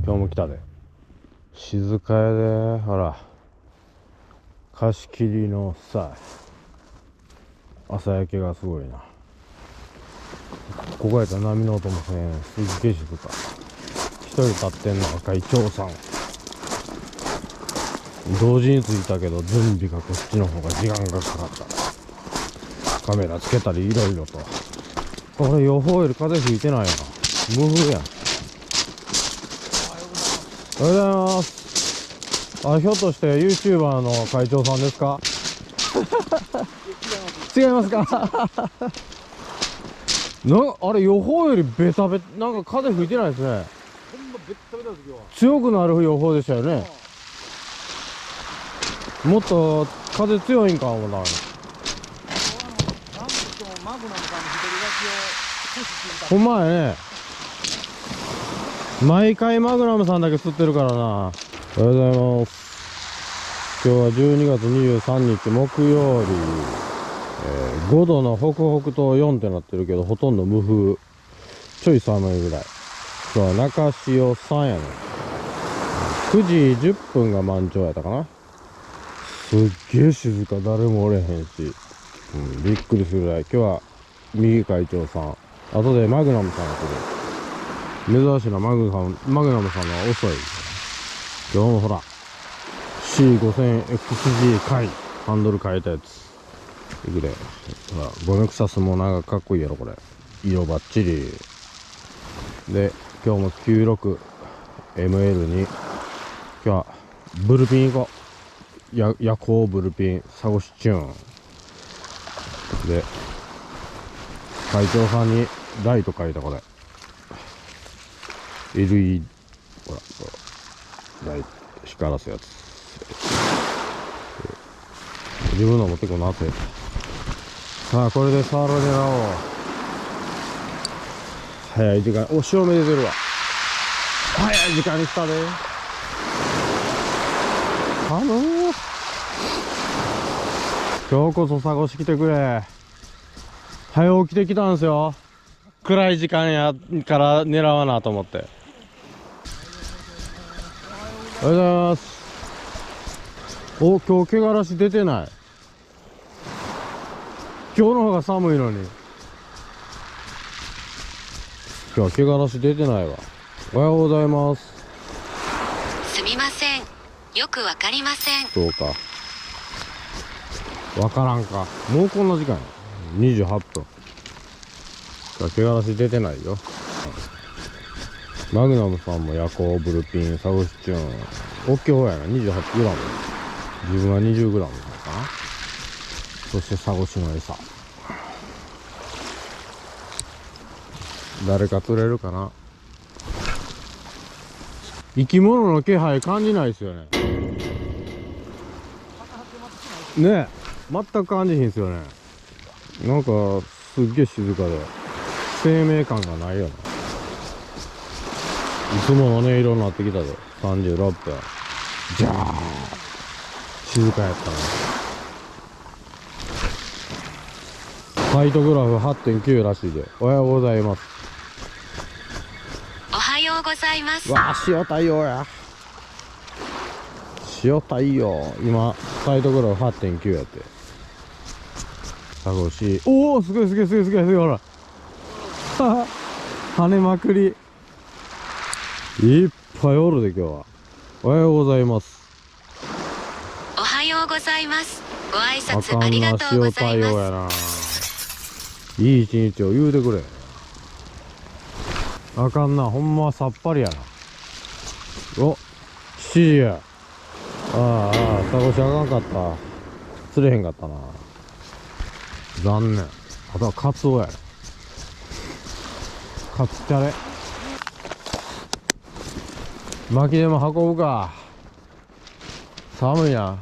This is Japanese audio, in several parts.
今日も来たで。静かやで。ほら、貸し切りのさ、朝焼けがすごいな。ここやったら波の音もせん。すっげえ静か。一人立ってんのは会長さん。同時に着いたけど準備がこっちの方が時間がかかった。カメラつけたりいろいろと。これ予報より風吹いてないな。無風やん。おはようございます。あ、ひょっとして YouTuber の会長さんですか？違いますか？あれ予報よりベタベタ、なんか風吹いてないですね。ほんまベッタベタです今日は。強くなる予報でしたよね。もっと風強いんか思ったのに。なんとマグナムさんの左脇をプッシュしてほんまやね。毎回マグナムさんだけ吸ってるからな。おはようございます。今日は12月23日木曜日、5度の北北東4ってなってるけどほとんど無風、ちょい寒いぐらい。今日は中潮3やね。9時10分が満潮やったかな。すっげえ静か、誰もおれへんし、びっくりするぐらい。今日は右会長さん、後でマグナムさんが来る。珍しいな。マグナムさんは遅い。今日もほら C5000XG 回ハンドル変えたやついくで。ほらゴメクサスもなんかかっこいいやろこれ。色バッチリで、今日も 96ML に今日はブルピン行こう。夜行ブルピンサゴシチューンで、会長さんにライト書いたこれ LED、 ほらライト光らすやつ。自分の持ってこなって。さあこれでサーロ狙おう。早い時間、お、潮目出てるわ。早い時間に来たで。頼む。今日こそサゴシ来てくれ。早起きてきたんすよ。暗い時間やから狙わなと思って。おはようございます。お、今日毛がらし出てない。今日の方が寒いのに今日は毛がらし出てないわ。おはようございます。すみません、よくわかりません。そうか、わからんか。もうこんな時間や。28分。毛がらし出てないよ。マグナムさんも夜行ブルピンサゴシチューン OK やな。 28g、 自分は 20g なのかな。そしてサゴシの餌、誰か釣れるかな。生き物の気配感じないですよね。ねえ、全く感じひんですよね。なんかすっげえ静かで生命感がないよな。いつもの音色になってきたで。36分じゃあ静かやったな。ファイトグラフ 8.9 らしいで。おはようございます。おはようございます。わあ、塩対応や。塩対応。今ファイトグラフ 8.9 やって。サゴシ、おお、すごいすごいすごいすごいすごい。ほら跳ねまくり。いっぱいおるで今日は。おはようございます。おはようございます。ご挨あ拶ありかんな、がとうご塩ざい対応やまな。いい一日を言うてくれ。あかんな、ほんまさっぱりやな。お、7時や。ああ、サゴシあかんかった。釣れへんかったな。残念。あとはカツオやね。カツチャレ。薪でも運ぶか。寒いな。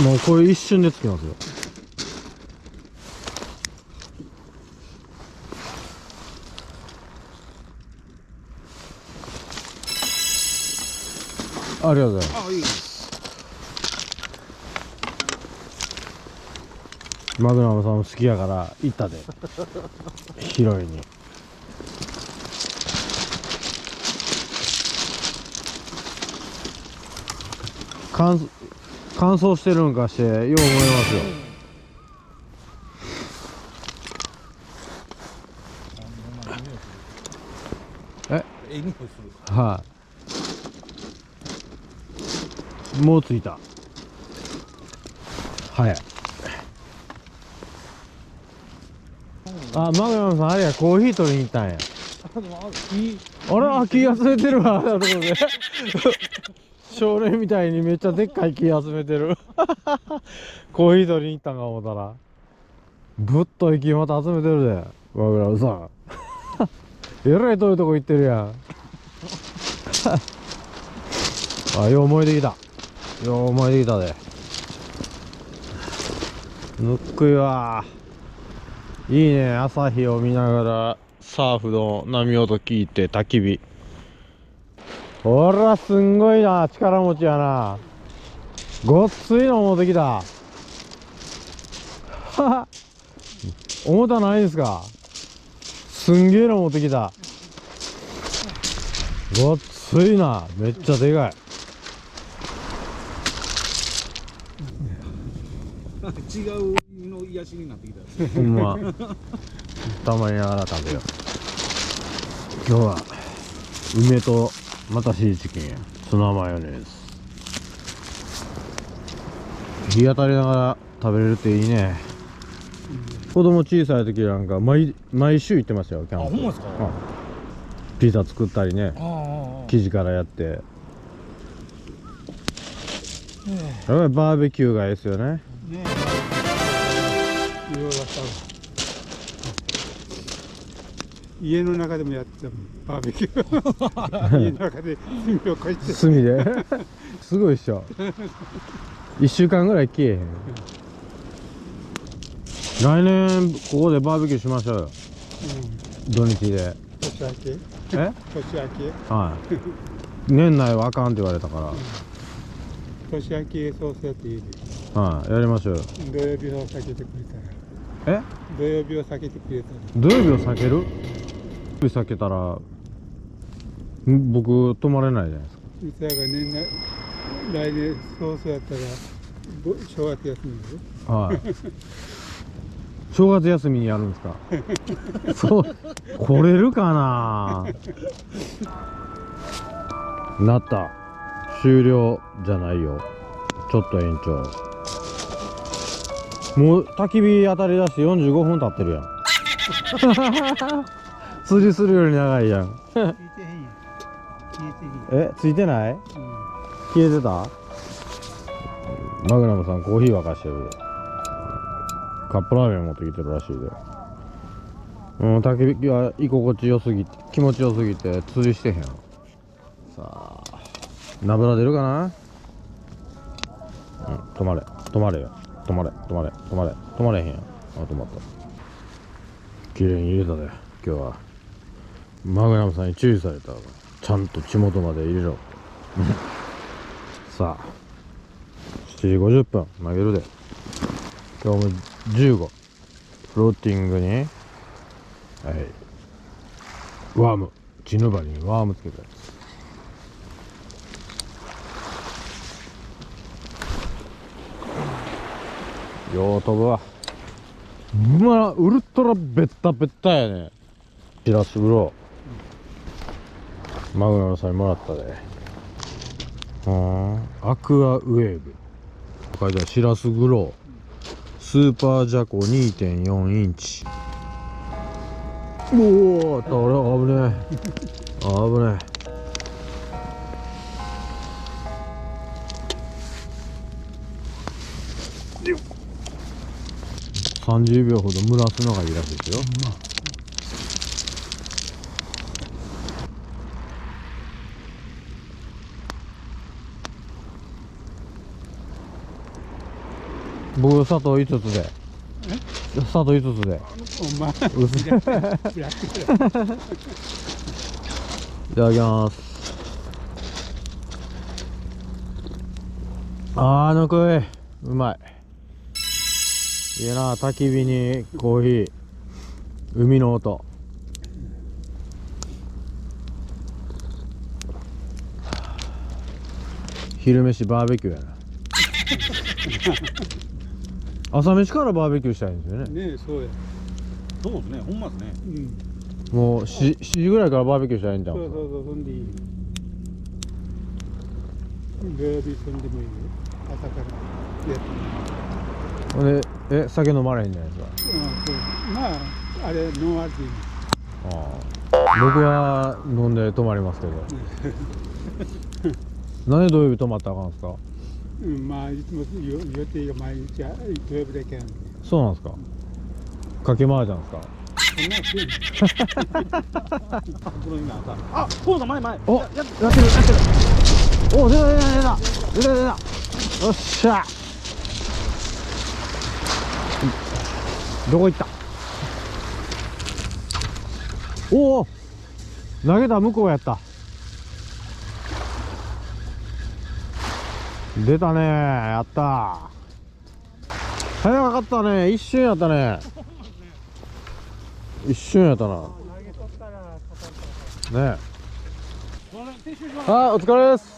もうこれ一瞬でつきますよ。ありがとうございます。あ、いい。マグナムさんも好きやから行ったで。広いに。乾燥してるんかしてよう思いますよ。えいい匂いする。はい、もう着いた。早い。あ、マグナムさんあれや、コーヒー取りに行ったんや。あれ、気集めてるわ。なるほどね。少年みたいにめっちゃでっかい木集めてる。コーヒー取りに行ったんか思ったら、ぶっとい木また集めてるで、マグナムさん。えらい遠いとこ行ってるやん。あ、よう思い出きた。よう思い出きたで。ぬっくいわ。いいね、朝日を見ながらサーフの波音聞いて焚き火。ほら、すんごいな、力持ちやな。ごっついの持ってきた。重たないんすか。すんげえの持ってきた。ごっついな、めっちゃでかい。違うの癒しになってきた。ほんま。たまりながら食べよう。今日は梅とまたシーチキンやツナマヨネーズ。日当たりながら食べれるっていいね。子供小さい時なんか毎週行ってましたよ、キャンプ。あ、ほんまですか。ピザ作ったりね、あ生地からやって。やっぱりバーベキューがいいですよね。ねえ、いろいろあったわ。家の中でもやってたもん、バーベキュー。家の中で炭をこいて。炭ですごいっしょ。1週間ぐらい消えへん。来年ここでバーベキューしましょうよ、土日で。年明け。え年明け。はい。年内はあかんって言われたか年明けそうそうやっていいで。ら、はい、やりましょうよ。土曜日を避けてくれたら。え、土曜日を避けてくれたら。土曜日を避ける。避けたら僕泊まれないじゃないですか。うちらが年内、来年そうそうやったら正月休みで。はい。正月休みにやるんですか。そう来れるかな。なった。終了じゃないよ、ちょっと延長。もう焚き火当たり出して45分経ってるやん。釣りするより長いやん。聞いてへんやん。聞いてへん。え、ついてない？消えてた？マグナムさんコーヒー沸かしてるで。カップラーメン持ってきてるらしいで。焚き火は居心地よすぎて、気持ちよすぎて釣りしてへん。さあ、ナブラ出るかな。止まれ止まれよ、止まれ止まれ止まれ止まれへんやん。あ、止まった。綺麗に入れたで。今日はマグナムさんに注意されたわ。ちゃんと血元まで入れろ。さあ、7時50分投げるで。今日も15フローティングに、はい、ワーム、血ぬばりにワームつけたやつ。よう飛ぶわ。ウルトラベッタベッタやね。シラスグロー、マグナムさんにもらったで。アクアウェーブ書いてある。シラスグロースーパージャコ 2.4 インチ。おお、あれ危ねえ。危ねえ。30秒ほど蒸らすのがいいらしいですよ。僕砂糖5つで。砂糖5つで。お前。うすいただきます。ぬくい。うまい。いいな、焚き火にコーヒー。海の音。昼飯バーベキューやな。朝飯からバーベキューしたいんですよね。ねえ、そうや。そうですね、ほんまですね。うん。もう7時ぐらいからバーベキューしたらいいんじゃん。そうそうそう、そんでいい。土曜日そんでもいいよ。朝からやって。ほんで、酒飲まれへんじゃないですか。うん、そう。まあ、あれ、ノンアルでいい。僕は飲んで泊まりますけど。なんで土曜日泊まったらあかんですか。うん、まあ、いつも予定が毎日土曜日だけなんで。そうなんですか。かけ麻雀ですか。そんなのせこの今さ、あ、ポンさん前前。お、やってる。お、出た。よっしゃ。どこ行った。おお、投げた向こうやった。出たね、やった。早かったね、一瞬やったね。一瞬やったな。ねえ。あ、お疲れです。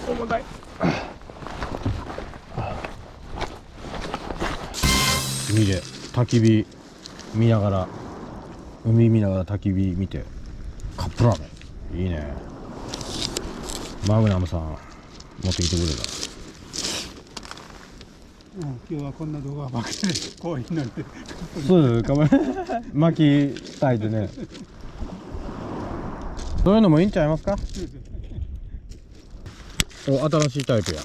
重たい。海で焚き火見ながら、海見ながら焚き火見て、カップラーメンいいね。マグナムさん持ってきてくれた。うん、今日はこんな動画ばっかりでこういうので。そうです、かま巻きたいでね。そういうのもいいんちゃいますか。お、新しいタイプや。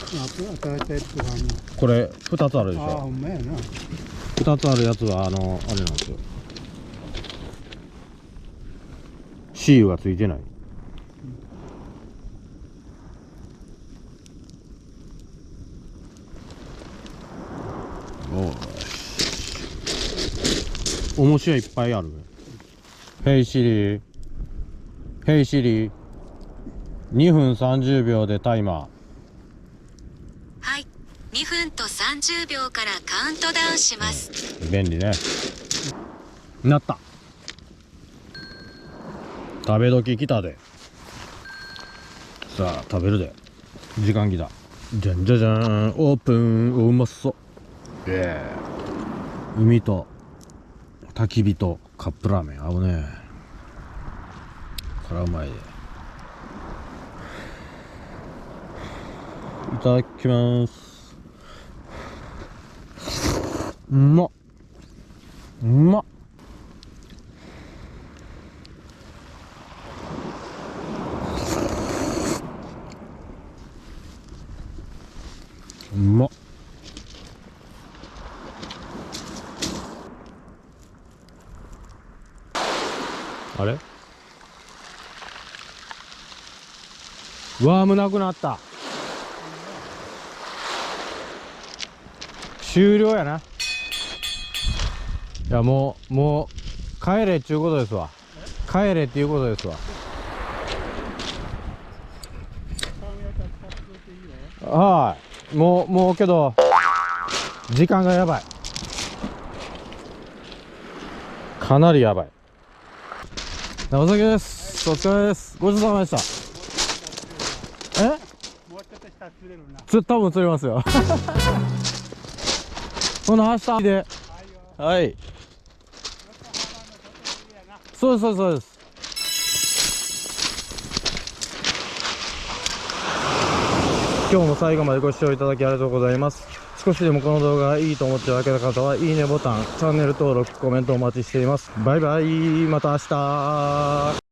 新しいタイプがあるの。これ2つあるでしああ、ょ。ほんまやな。2つあるやつはあれなんですよ。シールがついてない。お面白いいっぱいある。ヘイシリー、ヘイシリー、2分30秒でタイマー。はい、2分と30秒からカウントダウンします。便利ね。なった。食べ時来たで。さあ食べるで。時間来た。じゃんじゃじゃーん、オープン。お、うまそう。海と焚き火とカップラーメン合うね。これはうまいで。いただきます。うまっ。うまっ。うまっ。あれ、ワームなくなった。終了やな。いや、もう帰れっていうことですわ。帰れっていうことですわ。はい、もうけど時間がやばい。かなりやばい。お酒です。お疲れです。ごちそうさまでした。もうちょっとしたら釣れるな。多分釣れますよ。この明日で。はい。そうですそうです。今日も最後までご視聴いただきありがとうございます。少しでもこの動画がいいと思っていただけた方はいいねボタン、チャンネル登録、コメントお待ちしています。バイバイ、また明日。